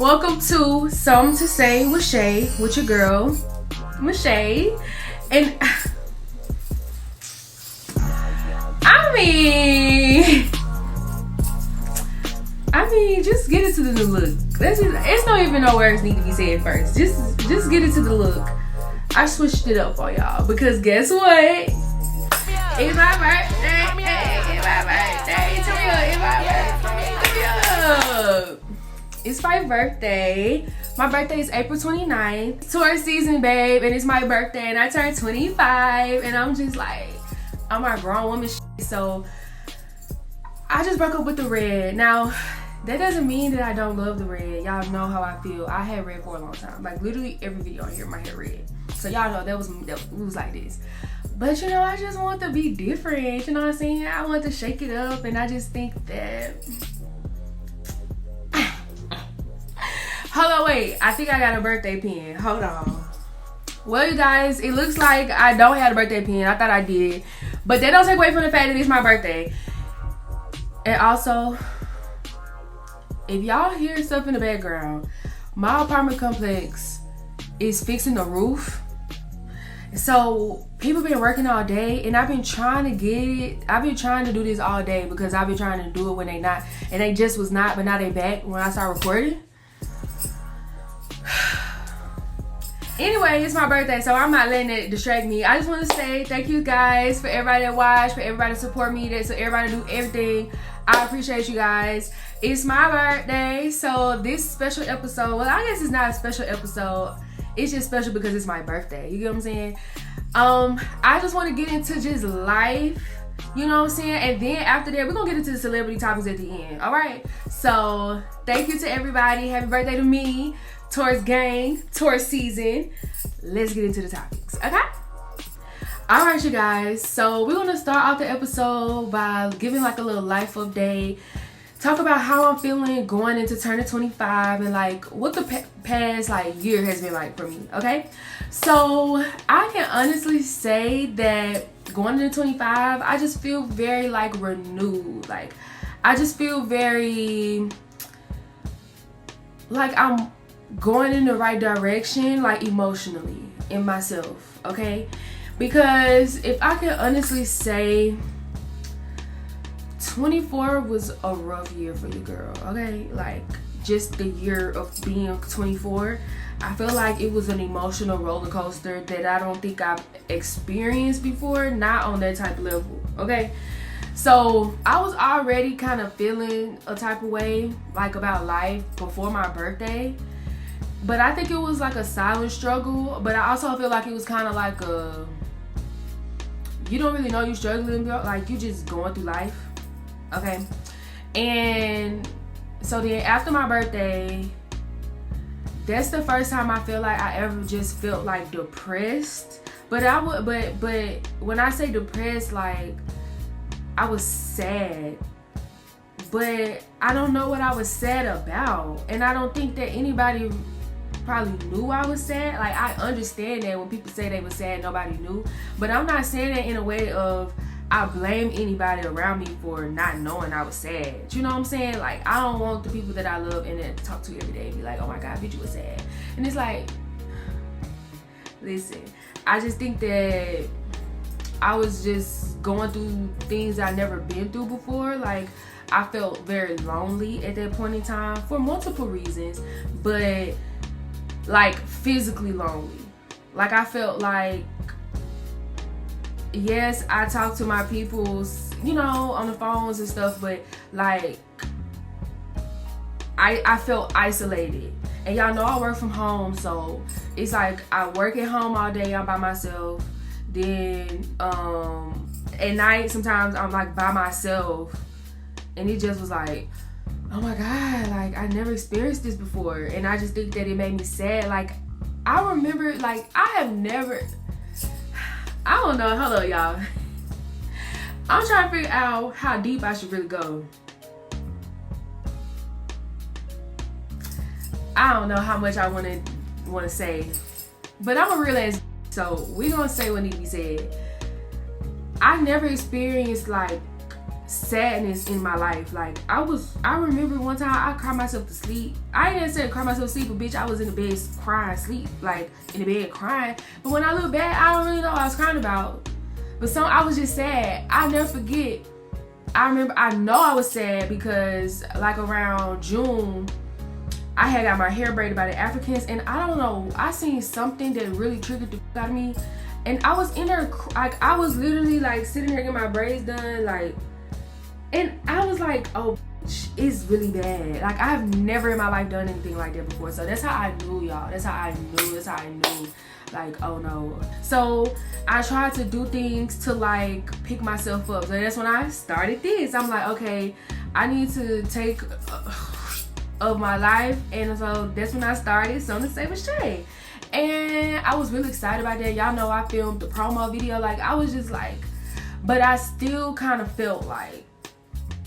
Welcome to Something to Say with Shay, with your girl, Shay. And I mean, just get into the new look. It's not even no words need to be said first. Just get into the look. I switched it up on y'all because guess what? It's my birthday. It's my birthday. It's my birthday. My birthday is April 29th. Tourist season, babe, and it's my birthday, and I turned 25, and I'm just like, I'm a grown woman, so I just broke up with the red. Now, that doesn't mean that I don't love the red. Y'all know how I feel. I had red for a long time. Like, literally every video on here, my hair red. So y'all know it was like this. But, you know, I just want to be different. You know what I'm saying? I want to shake it up, and I just think that... Hold on, wait. I think I got a birthday pin. Hold on. Well, you guys, it looks like I don't have a birthday pin. I thought I did. But that don't take away from the fact that it's my birthday. And also, if y'all hear stuff in the background, my apartment complex is fixing the roof. So people been working all day, and I've been trying to get it. I've been trying to do this all day because I've been trying to do it when they not, and they just was not, but now they back when I start recording. Anyway, it's my birthday, so I'm not letting it distract me. I just want to say thank you guys for everybody that watch, for everybody to support me, so everybody do everything. I appreciate you guys. It's my birthday, so this special episode, well, I guess it's not a special episode. It's just special because it's my birthday. You get what I'm saying? I just want to get into just life. You know what I'm saying? And then after that, we're going to get into the celebrity topics at the end. All right? So, thank you to everybody. Happy birthday to me. Taurus gang. Taurus season. Let's get into the topics. Okay? All right, you guys. So, we're going to start off the episode by giving like a little life update. Talk about how I'm feeling going into turning 25 and like what the past like year has been like for me. Okay? So, I can honestly say that going into 25, I just feel very like renewed. Like I just feel very like I'm going in the right direction, like emotionally in myself, okay? Because if I can honestly say 24 was a rough year for you, girl, okay? Like just the year of being 24, I feel like it was an emotional roller coaster that I don't think I've experienced before, not on that type of level, okay? So I was already kind of feeling a type of way, like about life before my birthday, but I think it was like a silent struggle, but I also feel like it was kind of like a, you don't really know you're struggling, like you just going through life, okay? And so then after my birthday, that's the first time I feel like I ever just felt like depressed. But when I say depressed, like I was sad. But I don't know what I was sad about. And I don't think that anybody probably knew I was sad. Like I understand that when people say they were sad, nobody knew. But I'm not saying that in a way of I blame anybody around me for not knowing I was sad. You know what I'm saying? Like, I don't want the people that I love and that talk to every day be like, oh my God, bitch, you were sad. And it's like, listen, I just think that I was just going through things I never been through before. Like, I felt very lonely at that point in time for multiple reasons, but like physically lonely. Like, I felt like, yes, I talk to my peoples, you know, on the phones and stuff, but like I felt isolated. And y'all know I work from home, so it's like I work at home all day, I'm by myself. Then at night sometimes I'm like by myself, and it just was like, oh my God, like I never experienced this before. And I just think that it made me sad. Like I remember, like I don't know. Hold on, y'all. I'm trying to figure out how deep I should really go. I don't know how much I want to say, but I'm a real ass, so we gonna say what needs to be said. I never experienced like sadness in my life. Like I remember one time I cried myself to sleep. I didn't necessarily cry myself to sleep, but bitch, I was in the bed crying, sleep, like in the bed crying. But when I look back, I don't really know what I was crying about. But I was just sad. I'll never forget. I know I was sad because like around June, I had got my hair braided by the Africans, and I don't know, I seen something that really triggered the out of me. And I was in there, like, I was literally like sitting there getting my braids done, like, and I was like, oh, it's really bad. Like, I've never in my life done anything like that before. So that's how I knew, y'all. That's how I knew. Like, oh no. So I tried to do things to like pick myself up. So that's when I started this. I'm like, okay, I need to take of my life. And so that's when I started Something to Say with Shay. And I was really excited about that. Y'all know I filmed the promo video. Like, I was just like, but I still kind of felt like,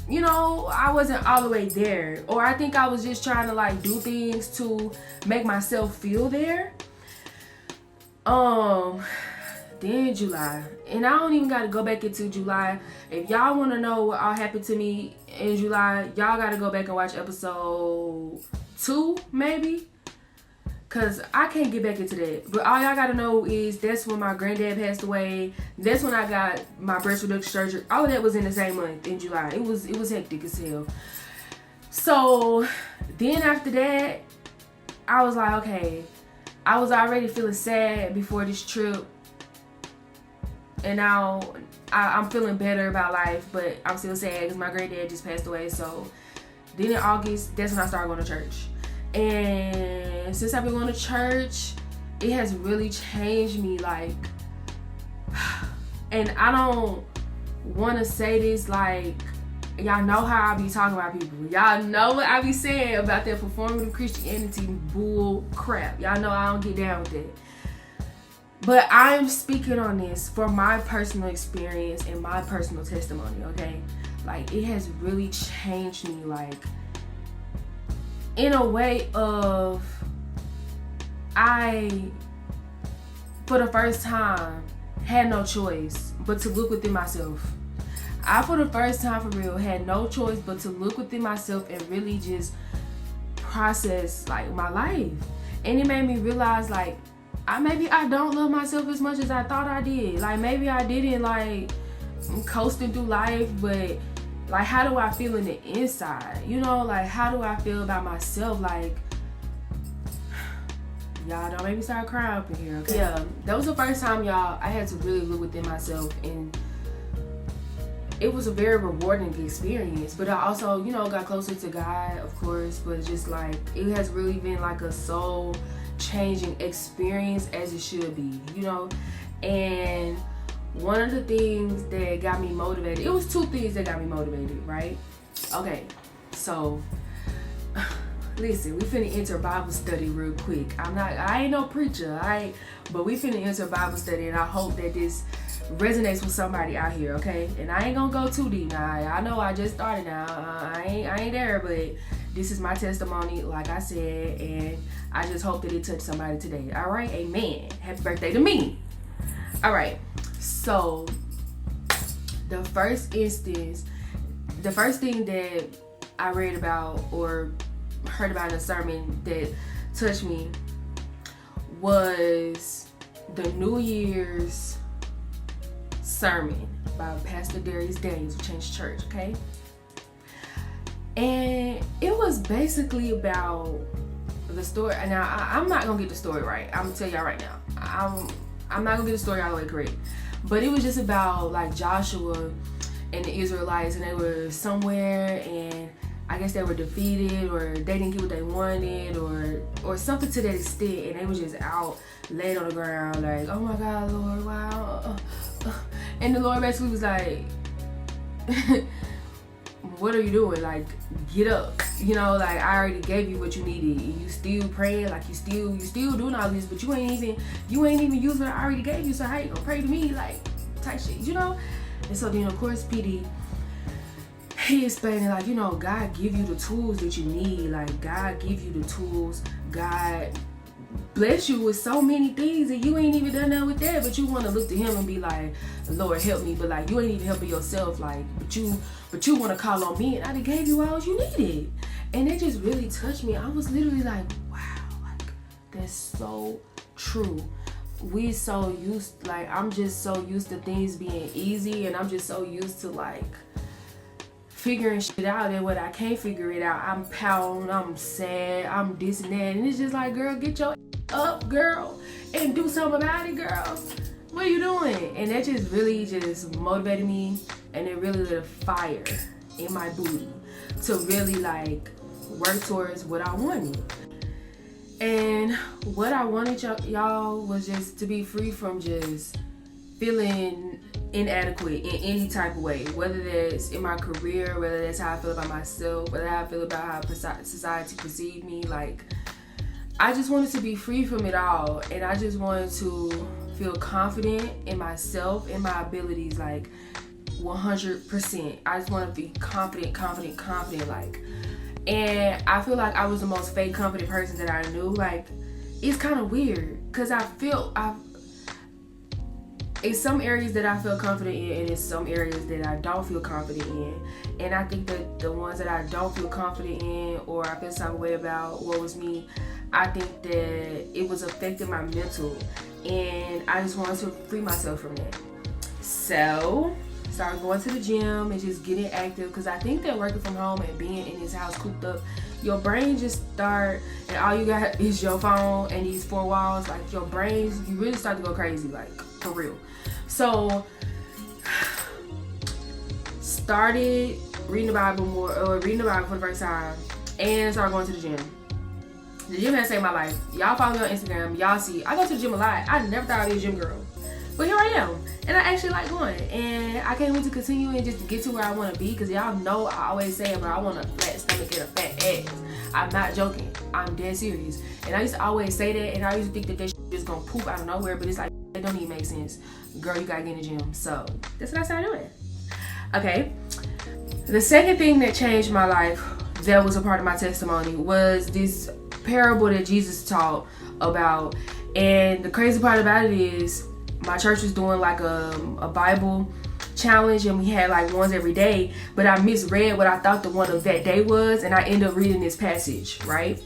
you know, I wasn't all the way there. Or I think I was just trying to like do things to make myself feel there. Then July. And I don't even gotta go back into July. If y'all wanna know what all happened to me in July, y'all gotta go back and watch episode 2, maybe. Cause I can't get back into that. But all y'all gotta know is that's when my granddad passed away. That's when I got my breast reduction surgery. All of that was in the same month, in July. It was hectic as hell. So then after that, I was like, okay, I was already feeling sad before this trip. And now I'm feeling better about life, but I'm still sad because my granddad just passed away. So then in August, that's when I started going to church. And since I've been going to church, it has really changed me, like, and I don't want to say this, like, y'all know how I be talking about people. Y'all know what I be saying about that performative Christianity bull crap. Y'all know I don't get down with that. But I'm speaking on this for my personal experience and my personal testimony, okay? Like, it has really changed me, like, in a way of, I, for the first time, had no choice but to look within myself. I, for the first time, for real, had no choice but to look within myself and really just process, like, my life. And it made me realize, like, maybe I don't love myself as much as I thought I did. Like, maybe I didn't, like, coasting through life, but like, how do I feel in the inside? You know, like, how do I feel about myself? Like, y'all don't make me start crying up in here, okay? Yeah, that was the first time, y'all, I had to really look within myself, and it was a very rewarding experience. But I also, you know, got closer to God, of course, but just like, it has really been like a soul changing experience, as it should be, you know? And one of the things that got me motivated, it was 2 things that got me motivated, right? Okay, so listen, we finna enter Bible study real quick. I ain't no preacher, but we finna enter Bible study, and I hope that this resonates with somebody out here, okay? And I ain't gonna go too deep now. I know I just started now. I ain't there, but this is my testimony, like I said, and I just hope that it touched somebody today. All right, amen. Happy birthday to me. All right, so the first thing that I read about or heard about in a sermon that touched me was the New Year's sermon by Pastor Darius Daniels of Change Church, okay? And it was basically about the story. Now, I'm not gonna get the story right. I'm gonna tell y'all right now. I'm not gonna get the story all the way correct. But it was just about like Joshua and the Israelites, and they were somewhere, and I guess they were defeated, or they didn't get what they wanted, or something to that extent, and they were just out laid on the ground like, oh my God, Lord, wow. And the Lord basically was like, what are you doing? Like, get up. You know, like, I already gave you what you needed. And you still praying, like you still doing all this, but you ain't even using what I already gave you. So how you gonna pray to me? Like, type shit, you know? And so then of course PD, he explained, like, you know, God give you the tools that you need. Like, God give you the tools. God bless you with so many things and you ain't even done nothing with that, but you want to look to him and be like, Lord help me, but like you ain't even helping yourself, like, but you want to call on me and I done gave you all you needed. And it just really touched me. I was literally like, wow, like that's so true. We so used, like I'm just so used to things being easy, and I'm just so used to like figuring shit out, and when I can't figure it out, I'm pouting, I'm sad, I'm this and that, and it's just like, girl, get your up, girl, and do something about it, girl. What are you doing? And that just really just motivated me, and it really lit a fire in my booty to really like work towards what I wanted. And what I wanted y'all was just to be free from just feeling inadequate in any type of way, whether that's in my career, whether that's how I feel about myself, whether how I feel about how society perceived me. Like, I just wanted to be free from it all, and I just wanted to feel confident in myself and my abilities, like 100%. I just want to be confident, like. And I feel like I was the most fake confident person that I knew. Like, it's kind of weird because in some areas that I feel confident in, and in some areas that I don't feel confident in. And I think that the ones that I don't feel confident in, or I feel some way about what was me, I think that it was affecting my mental, and I just wanted to free myself from that. So started going to the gym and just getting active, because I think that working from home and being in this house cooped up, your brain just start, and all you got is your phone and these four walls, like your brains, you really start to go crazy, like for real. So started reading the Bible more, or reading the Bible for the first time, and started going to the gym. The gym has saved my life. Y'all follow me on Instagram, y'all see I go to the gym a lot. I never thought I'd be a gym girl, but here I am, and I actually like going, and I can't wait to continue and just get to where I want to be, because y'all know I always say, but I want a flat stomach and a fat ass. I'm not joking, I'm dead serious. And I used to always say that, and I used to think that that shit just gonna poof out of nowhere, but it's like, it don't even make sense. Girl, you gotta get in the gym. So that's what I started doing. Okay, the second thing that changed my life, that was a part of my testimony, was this parable that Jesus taught about. And the crazy part about it is, my church was doing like a Bible challenge, and we had like ones every day, but I misread what I thought the one of that day was, and I ended up reading this passage, right?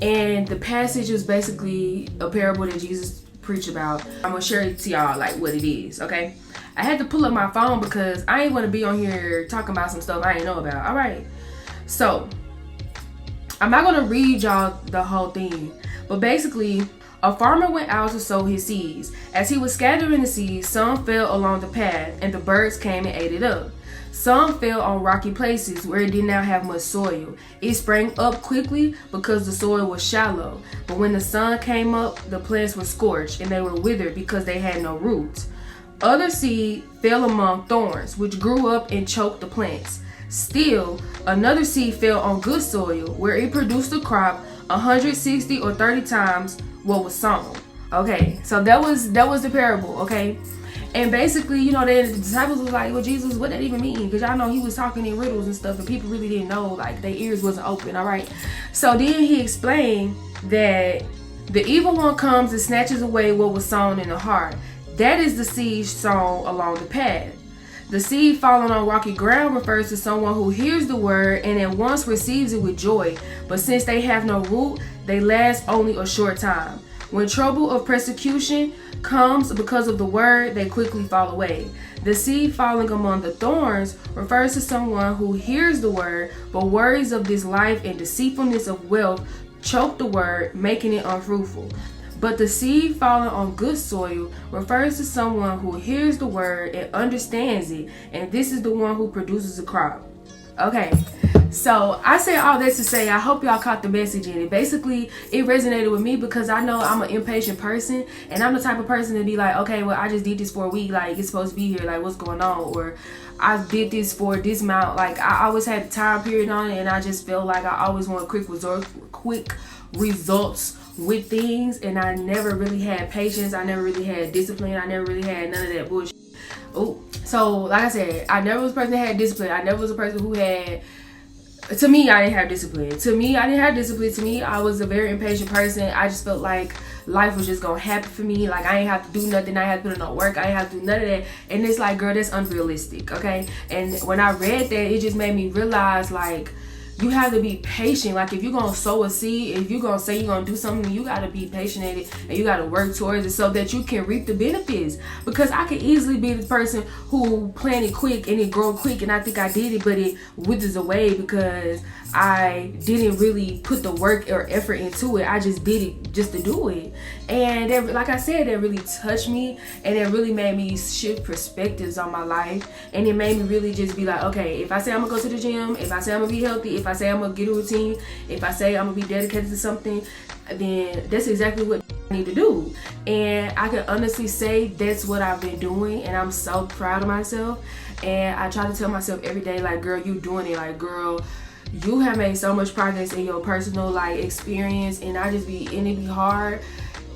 And the passage was basically a parable that Jesus preached about. I'm gonna share it to y'all like what it is, okay? I had to pull up my phone because I ain't want to be on here talking about some stuff I ain't know about. All right, so I'm not gonna read y'all the whole thing, but basically, a farmer went out to sow his seeds. As he was scattering the seeds, some fell along the path, and the birds came and ate it up. Some fell on rocky places where it did not have much soil. It sprang up quickly because the soil was shallow. But when the sun came up, the plants were scorched, and they were withered because they had no roots. Other seed fell among thorns, which grew up and choked the plants. Still, another seed fell on good soil, where it produced a crop 160 or 30 times what was sown. Okay, so that was the parable, okay? And basically, you know, the disciples was like, well, Jesus, what that even mean? Because y'all know he was talking in riddles and stuff, and people really didn't know, like their ears wasn't open, all right? So then he explained that the evil one comes and snatches away what was sown in the heart. That is the seed sown along the path. The seed falling on rocky ground refers to someone who hears the word and at once receives it with joy, but since they have no root, they last only a short time. When trouble or persecution comes because of the word, they quickly fall away. The seed falling among the thorns refers to someone who hears the word, but worries of this life and deceitfulness of wealth choke the word, making it unfruitful. But the seed falling on good soil refers to someone who hears the word and understands it, and this is the one who produces a crop. Okay, so I say all this to say I hope y'all caught the message in it. Basically, it resonated with me because I know I'm an impatient person, and I'm the type of person to be like, okay, well, I just did this for a week, like it's supposed to be here, like what's going on? Or I did this for this amount, like I always had a time period on it, and I just feel like I always want quick results with things, and I never really had patience, I never really had discipline, I never really had none of that bullshit. Oh, so like I said, I never was a person that had discipline. I never was a person who had, to me, I didn't have discipline. To me, I was a very impatient person. I just felt like life was just gonna happen for me. Like, I ain't have to do nothing, I ain't have to put in no work, I ain't have to do none of that. And it's like, girl, that's unrealistic, okay? And when I read that, it just made me realize, like, you have to be patient. Like, if you're gonna sow a seed, if you're gonna say you're gonna do something, you gotta be patient at it, and you gotta work towards it so that you can reap the benefits. Because I could easily be the person who planted quick and it grow quick, and I think I did it, but it withers away because I didn't really put the work or effort into it. I just did it just to do it. And that, like I said, that really touched me, and it really made me shift perspectives on my life. And it made me really just be like, okay, if I say I'm gonna go to the gym, if I say I'm gonna be healthy, if I say I'm gonna get a routine, if I say I'm gonna be dedicated to something, then that's exactly what I need to do. And I can honestly say that's what I've been doing, and I'm so proud of myself. And I try to tell myself every day, like, girl, you doing it. Like, girl, you have made so much progress in your personal, like, experience. And it be hard,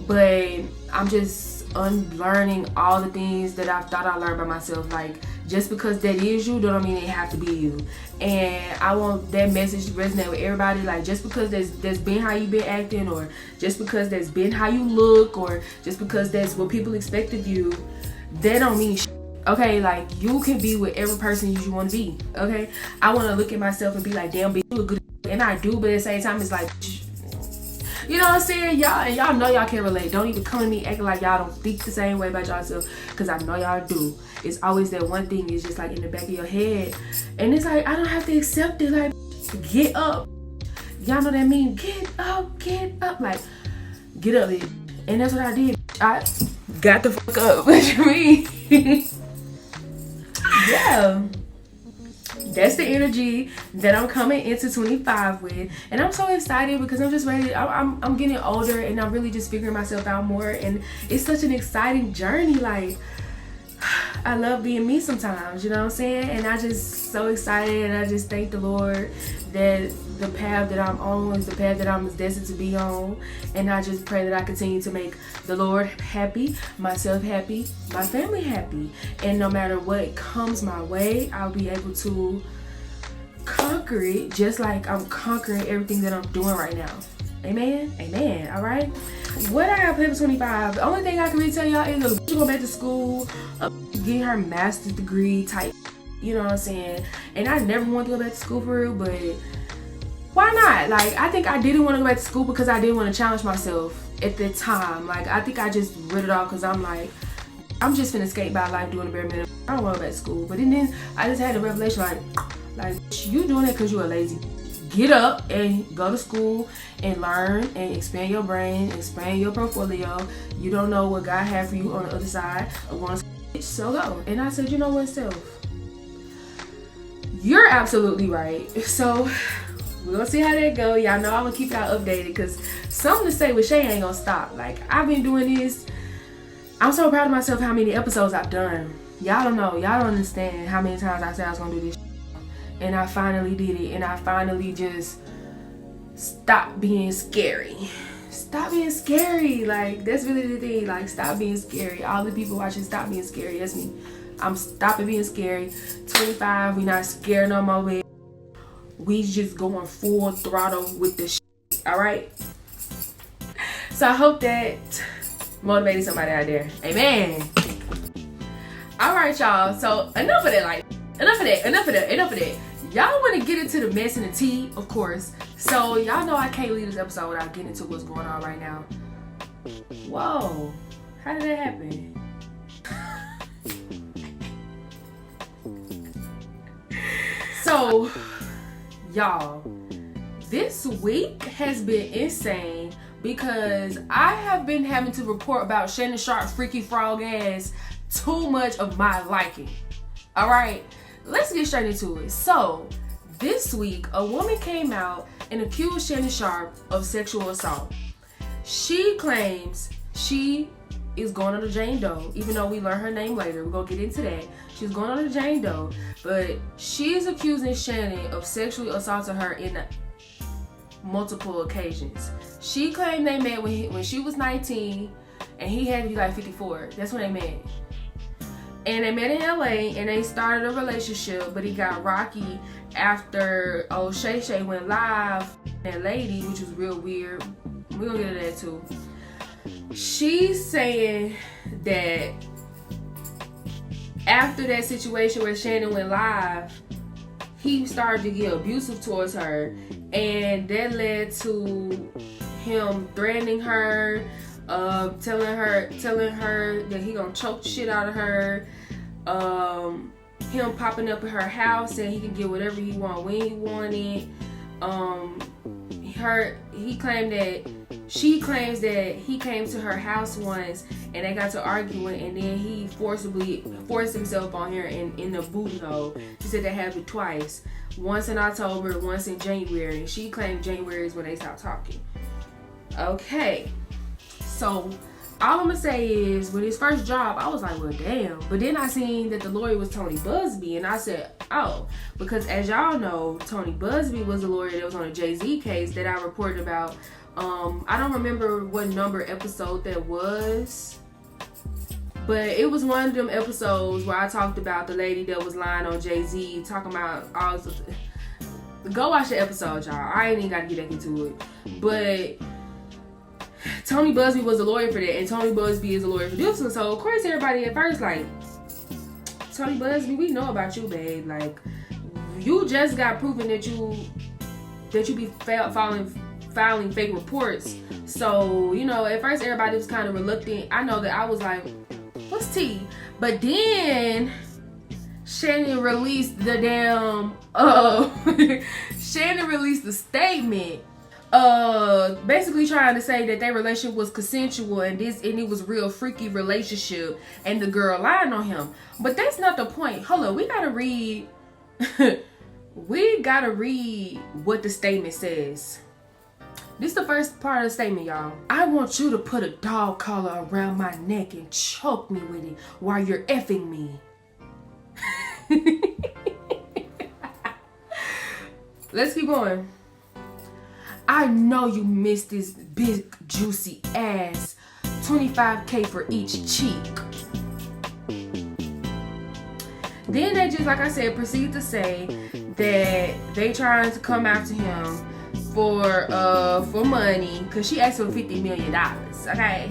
but I'm just unlearning all the things that I thought I learned by myself. Like, just because that is you, don't mean it have to be you. And I want that message to resonate with everybody. Like, just because that's been how you been acting, or just because that's been how you look, or just because that's what people expect of you, that don't mean shit. Okay, like, you can be with every person you want to be. Okay, I want to look at myself and be like, damn, bitch, you look good, and I do. But at the same time, it's like, you know what I'm saying? Y'all know y'all can't relate. Don't even come to me acting like y'all don't think the same way about yourself, because I know y'all do. It's always that one thing is just like in the back of your head, and it's like, I don't have to accept it. Like, get up. Y'all know that mean? Get up, like, get up, bitch. And that's what I did. I got the fuck up. What you mean? Yeah, that's the energy that I'm coming into 25 with, and I'm so excited because I'm just ready. I'm getting older, and I'm really just figuring myself out more, and it's such an exciting journey. Like, I love being me sometimes, you know what I'm saying? And I just so excited, and I just thank the Lord that the path that I'm on is the path that I'm destined to be on. And I just pray that I continue to make the Lord happy, myself happy, my family happy. And no matter what comes my way, I'll be able to conquer it just like I'm conquering everything that I'm doing right now. Amen? Amen. All right? What I have planned for 25, the only thing I can really tell y'all is to go back to school, get her master's degree type, you know what I'm saying? And I never wanted to go back to school for real, but why not? Like, I think I didn't want to go back to school because I didn't want to challenge myself at the time. Like, I think I just read it off because I'm like, I'm just finna skate by life doing the bare minimum. I don't want to go back to school. But then I just had a revelation, like you doing it because you are lazy. Get up and go to school and learn and expand your brain, expand your portfolio. You don't know what God had for you on the other side of going to school, so go. And I said, you know what, self? You're absolutely right. So we're gonna see how that go. Y'all know I'm gonna keep y'all updated, because something to say with Shay ain't gonna stop. Like, I've been doing this. I'm so proud of myself how many episodes I've done. Y'all don't know. Y'all don't understand how many times I said I was gonna do this. And I finally did it. And I finally just stopped being scary. Stop being scary. Like, that's really the thing. Like, stop being scary. All the people watching, stop being scary. That's me. I'm stopping being scary. 25, we not scared no more, baby. We just going full throttle with the shit, all right? So I hope that motivated somebody out there. Amen. All right, y'all. So enough of that. Like, enough of that. Y'all want to get into the mess and the tea, of course. So y'all know I can't leave this episode without getting into what's going on right now. Whoa, how did that happen? So, y'all, this week has been insane because I have been having to report about Shannon Sharpe freaky frog ass too much of my liking. All right, let's get straight into it. So, this week, a woman came out and accused Shannon Sharpe of sexual assault. She claims she is going on the Jane Doe, even though we learn her name later. We're going to get into that. She's going on the Jane Doe, but she's accusing Shannon of sexually assaulting her in multiple occasions. She claimed they met when she was 19 and he had to be like 54. That's when they met. And they met in LA and they started a relationship, but it got rocky after Shay Shay went live, that lady, which was real weird. We're gonna get into that too. she's saying that after that situation where Shannon went live, he started to get abusive towards her, and that led to him threatening her, telling her that he gonna choke the shit out of her, him popping up at her house saying he can get whatever he want when he wanted. She claims that he came to her house once and they got to arguing, and then he forced himself on her in the booty hole. She said that happened twice, once in October, once in January, and she claimed January is when they stopped talking. Okay, so all I'm gonna say is, with his first job, I was like, well, damn. But then I seen that the lawyer was Tony Busby, and I said, oh, because as y'all know, Tony Busby was the lawyer that was on a Jay-Z case that I reported about. I don't remember what number episode that was, but it was one of them episodes where I talked about the lady that was lying on Jay-Z, talking about all this. Go watch the episode, y'all. I ain't even got to get into it. But Tony Busby was a lawyer for that, and Tony Busby is a lawyer for this one. So of course everybody at first like, Tony Busby, we know about you, babe. Like, you just got proven that you be filing fake reports. So, you know, at first everybody was kind of reluctant. I know that I was like, what's tea? But then Shannon released the Shannon released the statement, basically trying to say that their relationship was consensual and it was real freaky relationship, and the girl lying on him. But that's not the point. Hold on, we gotta read what the statement says. This is the first part of the statement, y'all. I want you to put a dog collar around my neck and choke me with it while you're effing me. Let's keep going. I know you miss this big juicy ass. $25K for each cheek. Then they just, like I said, proceed to say that they trying to come after him for money, because she asked for $50 million, okay?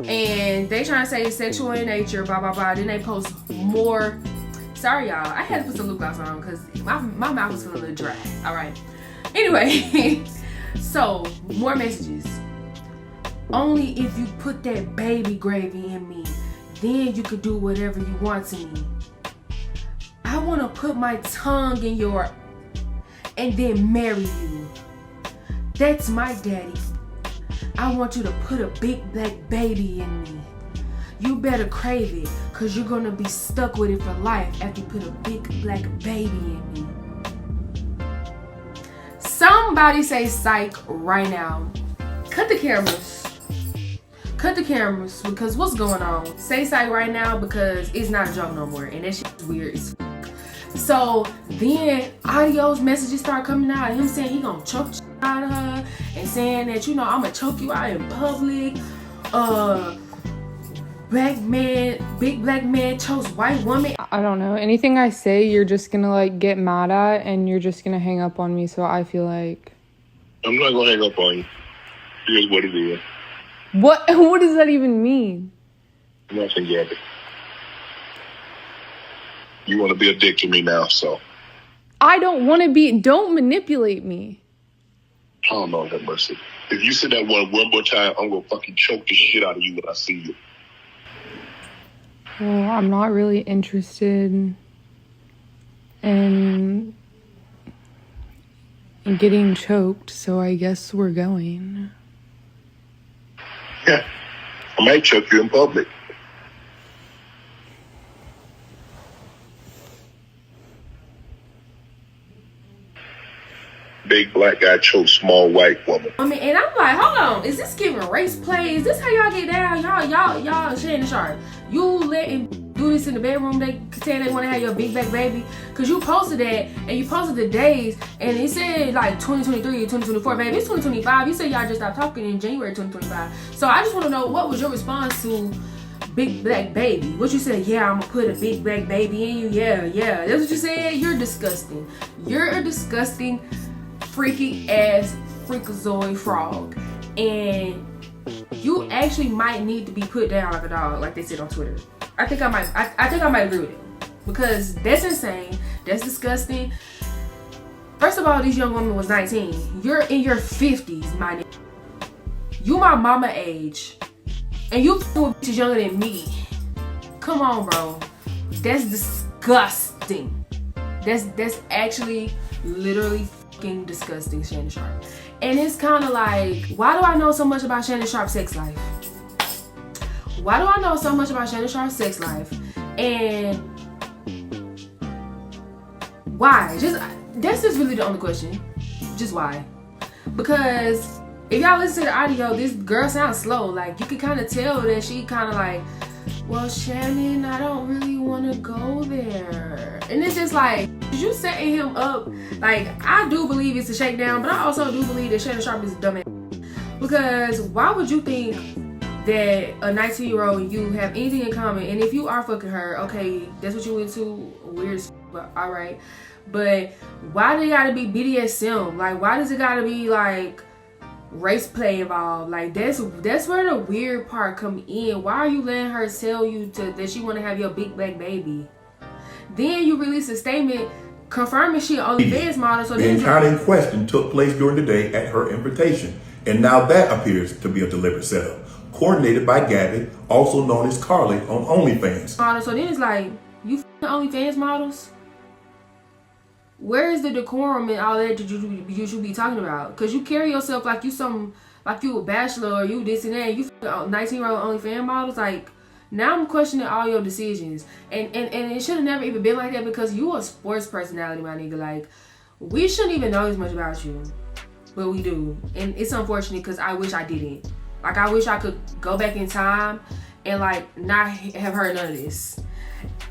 And they trying to say it's sexual in nature, blah blah blah. Then they post more. Sorry y'all, I had to put some lip gloss on because my mouth was feeling a little dry. Alright. Anyway, so more messages. Only if you put that baby gravy in me, then you could do whatever you want to me. I want to put my tongue in your and then marry you. That's my daddy. I want you to put a big black baby in me. You better crave it, cause you're gonna be stuck with it for life after you put a big black baby in me. Somebody say psych right now. Cut the cameras. Cut the cameras, because what's going on? Say psych right now, because it's not a joke no more, and that shit's weird as fuck. So then audios, messages start coming out, him saying he gonna choke the shit out of her, and saying that, you know, I'm gonna choke you out in public. Big black man chose white woman. I don't know. Anything I say, you're just gonna like get mad at, and you're just gonna hang up on me. So I feel like I'm not gonna hang up on you. Here's what it is. What does that even mean? Nothing, Gabby. You want to be a dick to me now, so. I don't want to be. Don't manipulate me. Oh, Lord have mercy. If you say that one more time, I'm gonna fucking choke the shit out of you when I see you. Well, I'm not really interested in getting choked, so I guess we're going. Yeah, I might choke you in public. Big black guy chokes small white woman. I mean, and I'm like, hold on, is this giving race play? Is this how y'all get down? Y'all, Shannon Sharpe, you letting do this in the bedroom? They saying they want to have your big black baby? Cause you posted that, and you posted the days, and it said like 2023, 2024, baby. It's 2025. You said y'all just stopped talking in January 2025. So I just want to know, what was your response to big black baby? What you said? Yeah, I'm gonna put a big black baby in you. Yeah. That's what you said. You're disgusting. You're a disgusting, freaky ass freakazoid frog, and you actually might need to be put down like a dog, like they said on Twitter. I think I might agree with them, because that's insane. That's disgusting. First of all, this young woman was 19. You're in your 50s, my nigga. You my mama age, and you with bitches younger than me. Come on, bro. That's disgusting. That's actually literally fucking disgusting, Shannon Sharpe. And it's kind of like, why do I know so much about Shannon Sharpe's sex life? Why do I know so much about Shannon Sharpe's sex life? And why? That's just really the only question. Just why? Because if y'all listen to the audio, this girl sounds slow. Like, you can kind of tell that she kind of like, well, Shannon, I don't really want to go there. And it's just like, you setting him up. Like, I do believe it's a shakedown, but I also do believe that Shannon Sharpe is a dumbass. Because why would you think that a 19-year-old and you have anything in common? And if you are fucking her, okay, that's what you into, weird as but alright. But why do it gotta be BDSM? Like, why does it gotta be like race play involved? Like, that's where the weird part come in. Why are you letting her tell you that she want to have your big black baby? Then you release a statement confirming she OnlyFans model. So the encounter in question took place during the day at her invitation, and now that appears to be a deliberate setup, coordinated by Gabby, also known as Carly, on OnlyFans. Model. So then it's like, you OnlyFans models? Where is the decorum and all that you should be talking about? Because you carry yourself like you a bachelor, or you this and that. You 19-year-old OnlyFans models. Like, now I'm questioning all your decisions. And it should have never even been like that, because you a sports personality, my nigga. Like, we shouldn't even know as much about you, but we do. And it's unfortunate, because I wish I didn't. Like, I wish I could go back in time and like not have heard none of this.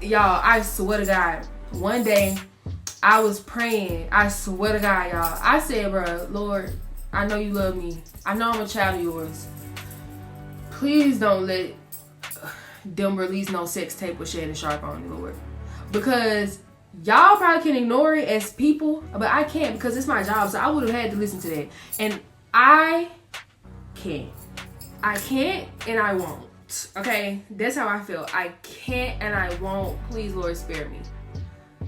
Y'all, I swear to God, one day I was praying. I swear to God, y'all. I said, bro, Lord, I know you love me. I know I'm a child of yours. Please don't let them release no sex tape with Shannon Sharpe on it, Lord. Because y'all probably can ignore it as people, but I can't, because it's my job. So I would have had to listen to that. And I can't. I can't and I won't. Okay? That's how I feel. I can't and I won't. Please, Lord, spare me.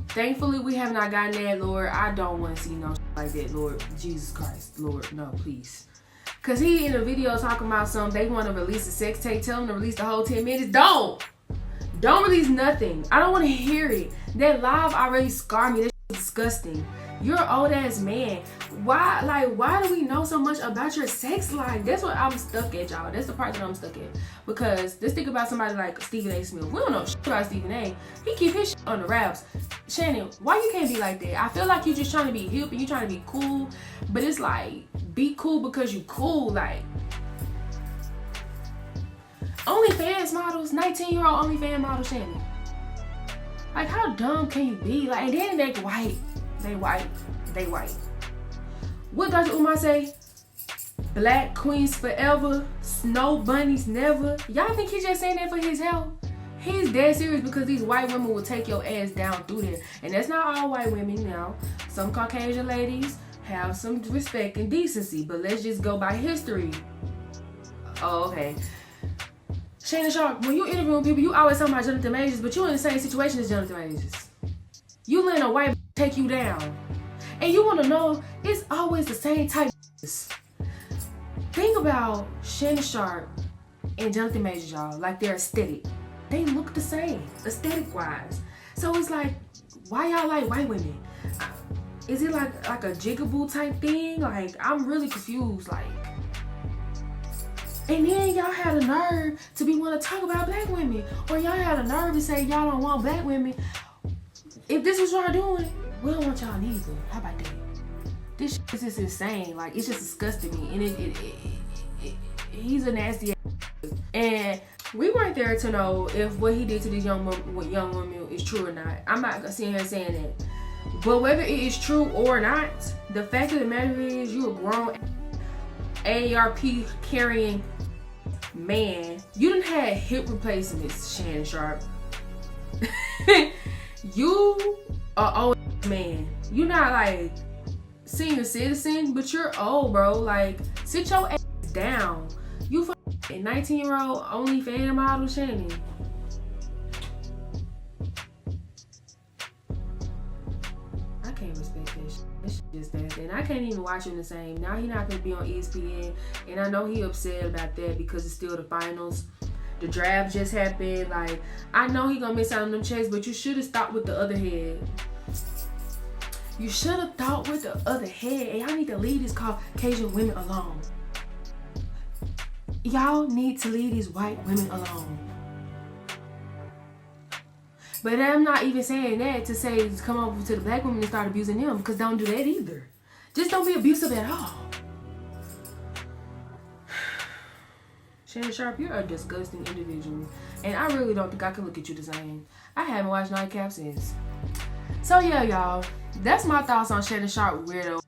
Thankfully, we have not gotten that, Lord. I don't want to see no shit like that, Lord. Jesus Christ, Lord, no, please. Because he in the video talking about something, they want to release a sex tape. Tell them to release the whole 10 minutes. Don't release nothing. I don't want to hear it. That live already scarred me. That shit is disgusting. You're an old ass man. Why do we know so much about your sex life? That's what I'm stuck at, y'all. That's the part that I'm stuck at. Because let's think about somebody like Stephen A. Smith. We don't know shit about Stephen A. He keep his shit on the wraps. Shannon, why you can't be like that? I feel like you just trying to be hip and you trying to be cool. But it's like, be cool because you cool. Like, OnlyFans models, 19-year-old OnlyFans model Shannon. Like, how dumb can you be? Like, and then they white. They white. What Dr. Umar say? Black queens forever, snow bunnies never. Y'all think he's just saying that for his health? He's dead serious, because these white women will take your ass down through there. And that's not all white women now. Some Caucasian ladies have some respect and decency, but let's just go by history. Oh, okay. Shannon Sharpe, when you interviewing people, you always talking about Jonathan Majors, but you in the same situation as Jonathan Majors. You letting a white take you down. And you want to know, it's always the same type of Think about Shannon Sharpe and Jonathan Majors, y'all. Like, their aesthetic. They look the same, aesthetic-wise. So it's like, why y'all like white women? Is it like a jigaboo type thing? Like, I'm really confused. Like, and then y'all had a nerve to want to talk about black women. Or y'all had a nerve to say y'all don't want black women. If this is what y'all doing, we don't want y'all neither. How about that? This shit is just insane. Like, it's just disgusting me. And he's a nasty ass. And we weren't there to know if what he did to this young woman is true or not. I'm not sitting here saying that. But whether it is true or not, the fact of the matter is, you're a grown AARP carrying man. You done had hip replacements, Shannon Sharpe. You are old man. You're not like senior citizen, but you're old, bro. Like, sit your ass down. You And 19-year-old only fan model Shannon. I can't respect that shit. That shit just that. And I can't even watch him the same. Now he not gonna be on ESPN. And I know he upset about that because it's still the finals. The draft just happened. Like, I know he gonna miss out on them checks, but you should have stopped with the other head. You should have thought with the other head. And y'all need to leave these Caucasian women alone. Y'all need to leave these white women alone. But I'm not even saying that to say come over to the black women and start abusing them, because don't do that either. Just don't be abusive at all. Shannon Sharpe, you're a disgusting individual. And I really don't think I can look at you the same. I haven't watched Nightcap since. So yeah, y'all. That's my thoughts on Shannon Sharpe weirdo.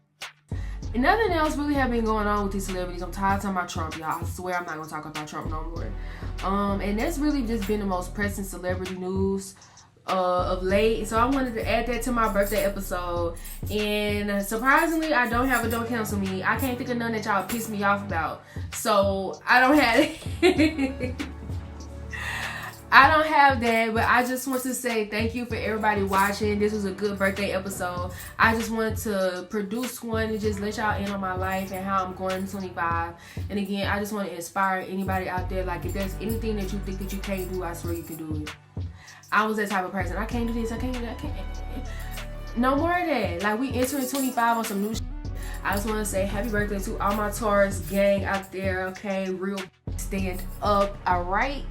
And nothing else really have been going on with these celebrities. I'm tired of talking about Trump, y'all. I swear I'm not going to talk about Trump no more. And that's really just been the most pressing celebrity news of late. So I wanted to add that to my birthday episode. And surprisingly, I don't have a Don't Cancel Me. I can't think of none that y'all piss me off about. So I don't have it. I don't have that, but I just want to say thank you for everybody watching. This was a good birthday episode. I just wanted to produce one and just let y'all in on my life and how I'm going to 25. And again, I just want to inspire anybody out there. Like, if there's anything that you think that you can't do, I swear you can do it. I was that type of person. I can't do this, I can't do that, I can't. No more of that. Like, we entering 25 on some new shit. I just want to say happy birthday to all my Taurus gang out there, okay? Real stand up, all right?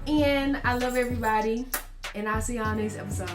And I love everybody. And I'll see y'all next episode.